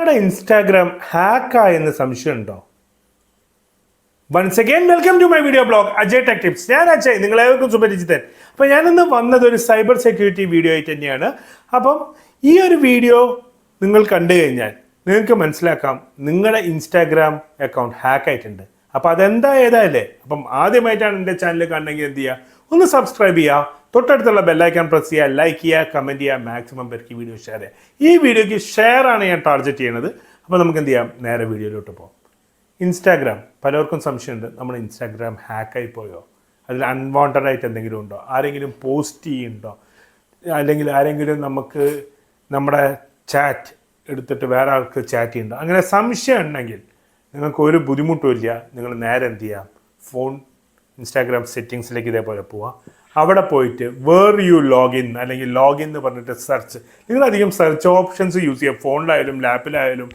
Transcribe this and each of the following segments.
നിങ്ങളുടെ ഇൻസ്റ്റാഗ്രാം ഹാക്കായെന്ന് സംശയമുണ്ടോ? Once again welcome to my video blog Ajay tech tips. ഞാൻ അജയ്, നിങ്ങളേവർക്കും സുപരിചിതൻ. അപ്പോൾ ഞാനിന്ന് വന്നത് ഒരു സൈബർ സെക്യൂരിറ്റി വീഡിയോ ആയിട്ട് തന്നെയാണ്. അപ്പം ഈ ഒരു വീഡിയോ നിങ്ങൾ കണ്ടു കഴിഞ്ഞാൽ നിങ്ങൾക്ക് മനസ്സിലാക്കാം നിങ്ങളുടെ ഇൻസ്റ്റാഗ്രാം അക്കൗണ്ട് ഹാക്ക് ആയിട്ടുണ്ട്. അപ്പോൾ അതെന്താ ഏതായല്ലേ? അപ്പം ആദ്യമായിട്ടാണ് എൻ്റെ ചാനൽ കാണണമെങ്കിൽ എന്ത് ചെയ്യുക, ഒന്ന് സബ്സ്ക്രൈബ് ചെയ്യുക, തൊട്ടടുത്തുള്ള ബെല്ലൈക്കൺ പ്രസ് ചെയ്യുക, ലൈക്ക് ചെയ്യുക, കമൻറ്റ് ചെയ്യുക, മാക്സിമം പേർക്ക് ഈ വീഡിയോ ഷെയർ ചെയ്യുക. ഈ വീഡിയോയ്ക്ക് ഷെയർ ആണ് ഞാൻ ടാർഗറ്റ് ചെയ്യുന്നത്. അപ്പോൾ നമുക്ക് എന്ത് ചെയ്യാം, നേരെ വീഡിയോയിലോട്ട് പോകാം. ഇൻസ്റ്റാഗ്രാം, പലർക്കും സംശയമുണ്ട്, നമ്മുടെ ഇൻസ്റ്റാഗ്രാം ഹാക്കായി പോയോ, അതിൽ അൺവാണ്ടഡ് ആയിട്ട് എന്തെങ്കിലും ഉണ്ടോ, ആരെങ്കിലും പോസ്റ്റ് ചെയ്യുന്നുണ്ടോ, അല്ലെങ്കിൽ ആരെങ്കിലും നമുക്ക് നമ്മുടെ ചാറ്റ് എടുത്തിട്ട് വേറെ ആൾക്ക് ചാറ്റ് ചെയ്യുന്നുണ്ടോ, അങ്ങനെ സംശയം ഉണ്ടെങ്കിൽ നിങ്ങൾക്ക് ഒരു ബുദ്ധിമുട്ടും ഇല്ല. നിങ്ങൾ നേരെ എന്ത് ചെയ്യാം, ഫോൺ ഇൻസ്റ്റാഗ്രാം സെറ്റിങ്സിലേക്ക് ഇതേപോലെ പോവാം. അവിടെ പോയിട്ട് വേർ യു ലോഗിൻ അല്ലെങ്കിൽ ലോഗിൻ എന്ന് പറഞ്ഞിട്ട് സെർച്ച്, നിങ്ങളധികം സെർച്ച് ഓപ്ഷൻസ് യൂസ് ചെയ്യുക, ഫോണിലായാലും ലാപ്പിലായാലും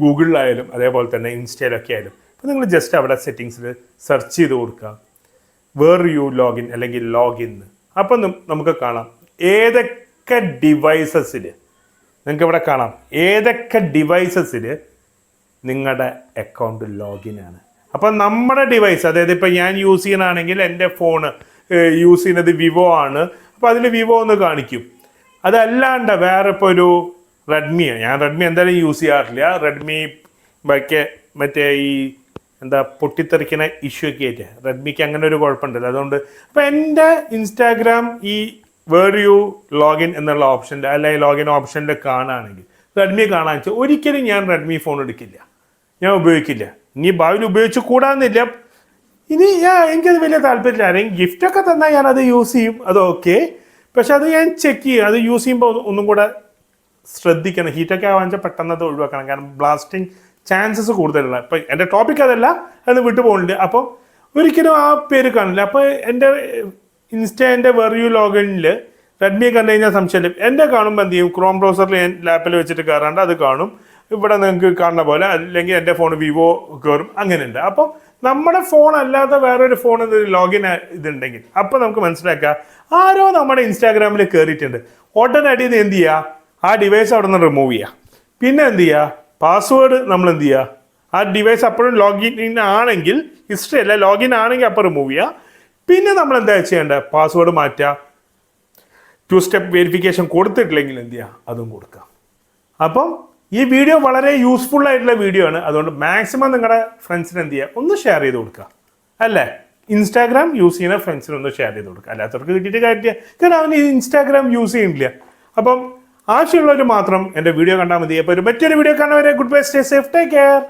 ഗൂഗിളിലായാലും അതേപോലെ തന്നെ ഇൻസ്റ്റയിലൊക്കെ ആയാലും. അപ്പോൾ നിങ്ങൾ ജസ്റ്റ് അവിടെ സെറ്റിങ്സിൽ സെർച്ച് ചെയ്ത് കൊടുക്കുക വേർ യു ലോഗിൻ അല്ലെങ്കിൽ ലോഗിൻ. അപ്പം നമുക്ക് കാണാം ഏതൊക്കെ ഡിവൈസസിൽ, നിങ്ങൾക്ക് ഇവിടെ കാണാം ഏതൊക്കെ ഡിവൈസസിൽ നിങ്ങളുടെ അക്കൗണ്ട് ലോഗിൻ ആണ്. അപ്പം നമ്മുടെ ഡിവൈസ്, അതായത് ഇപ്പോൾ ഞാൻ യൂസ് ചെയ്യണമെങ്കിൽ എൻ്റെ ഫോണ് യൂസ് ചെയ്യുന്നത് വിവോ ആണ്. അപ്പോൾ അതിൽ വിവോ എന്ന് കാണിക്കും. അതല്ലാണ്ട് വേറെ ഇപ്പോൾ ഒരു റെഡ്മിയാണ്, ഞാൻ റെഡ്മി എന്തായാലും യൂസ് ചെയ്യാറില്ല. റെഡ്മി മറ്റേ ഈ എന്താ പൊട്ടിത്തെറിക്കുന്ന ഇഷ്യൂ ഒക്കെ ആയിട്ട് റെഡ്മിക്ക് അങ്ങനെ ഒരു കുഴപ്പമുണ്ടല്ലോ, അതുകൊണ്ട് അപ്പോൾ എൻ്റെ ഇൻസ്റ്റാഗ്രാം ഈ വേർ യു ലോഗിൻ എന്നുള്ള ഓപ്ഷൻ്റെ അല്ലെങ്കിൽ ലോഗിൻ ഓപ്ഷനിൽ കാണുകയാണെങ്കിൽ റെഡ്മി കാണാൻ വെച്ചാൽ ഒരിക്കലും ഞാൻ റെഡ്മി ഫോൺ എടുക്കില്ല, ഞാൻ ഉപയോഗിക്കില്ല. ഇനി ഭാവിയിൽ ഉപയോഗിച്ച് കൂടാന്നില്ല. ഇനി എനിക്കത് വലിയ താല്പര്യമില്ല. ആരെങ്കിലും ഗിഫ്റ്റൊക്കെ തന്നാൽ ഞാനത് യൂസ് ചെയ്യും, അത് ഓക്കെ. പക്ഷെ അത് ഞാൻ ചെക്ക് ചെയ്യും, അത് യൂസ് ചെയ്യുമ്പോൾ ഒന്നും കൂടെ ശ്രദ്ധിക്കണം. ഹീറ്റൊക്കെ ആവാൻ വെച്ചാൽ പെട്ടെന്ന് അത് ഒഴിവാക്കണം, കാരണം ബ്ലാസ്റ്റിംഗ് ചാൻസസ് കൂടുതലുള്ള. ഇപ്പം എൻ്റെ ടോപ്പിക് അതല്ല, അത് വിട്ടു പോകുന്നുണ്ട്. അപ്പോൾ ഒരിക്കലും ആ പേര് കാണില്ല. അപ്പോൾ എൻ്റെ ഇൻസ്റ്റൻ്റെ വേർ യു ലോഗിനിൽ റെഡ്മി കണ്ടു കഴിഞ്ഞാൽ സംശയമില്ല. എൻ്റെ കാണുമ്പോൾ എന്ത് ചെയ്യും, ക്രോം ബ്രൗസറിൽ ഞാൻ ലാപ്പിൽ വെച്ചിട്ട് കയറാണ്ട് അത് കാണും. ഇവിടെ നിങ്ങൾക്ക് കാണുന്ന പോലെ, അല്ലെങ്കിൽ എൻ്റെ ഫോൺ വിവോ കയറും, അങ്ങനെയുണ്ട്. അപ്പം നമ്മുടെ ഫോൺ അല്ലാതെ വേറൊരു ഫോൺ ലോഗിൻ ഇതുണ്ടെങ്കിൽ അപ്പോൾ നമുക്ക് മനസ്സിലാക്കുക ആരോ നമ്മുടെ ഇൻസ്റ്റാഗ്രാമിൽ കയറിയിട്ടുണ്ട്. ഉടനടി ഇത് എന്ത് ചെയ്യുക, ആ ഡിവൈസ് അവിടെ നിന്ന് റിമൂവ് ചെയ്യുക. പിന്നെ എന്ത് ചെയ്യുക, പാസ്വേഡ് നമ്മൾ എന്ത് ചെയ്യുക, ആ ഡിവൈസ് അപ്പോഴും ലോഗിൻ ആണെങ്കിൽ, ഹിസ്റ്ററി അല്ല ലോഗിൻ ആണെങ്കിൽ അപ്പോൾ റിമൂവ് ചെയ്യുക. പിന്നെ നമ്മൾ എന്താ ചെയ്യേണ്ടത്, പാസ്വേഡ് മാറ്റുക. 2 സ്റ്റെപ്പ് വെരിഫിക്കേഷൻ കൊടുത്തിട്ടില്ലെങ്കിൽ എന്ത് ചെയ്യുക, അതും കൊടുക്കുക. അപ്പം ഈ വീഡിയോ വളരെ യൂസ്ഫുൾ ആയിട്ടുള്ള വീഡിയോ ആണ്. അതുകൊണ്ട് മാക്സിമം നിങ്ങളുടെ ഫ്രണ്ട്സിന് എന്ത് ചെയ്യുക, ഒന്ന് ഷെയർ ചെയ്ത് കൊടുക്കുക. അല്ലേ, ഇൻസ്റ്റാഗ്രാം യൂസ് ചെയ്യുന്ന ഫ്രണ്ട്സിന് ഒന്ന് ഷെയർ ചെയ്ത് കൊടുക്കുക. അല്ലാത്തവർക്ക് കിട്ടിയിട്ട് കാര്യമില്ല, കാരണം അവന് ഇൻസ്റ്റാഗ്രാം യൂസ് ചെയ്യുന്നില്ല. അപ്പം ആവശ്യമുള്ളവർ മാത്രം എൻ്റെ വീഡിയോ കണ്ടാൽ മതി. അപ്പോൾ ഒരു മറ്റൊരു വീഡിയോ കാണുന്നവരെ good bye, stay safe, take care.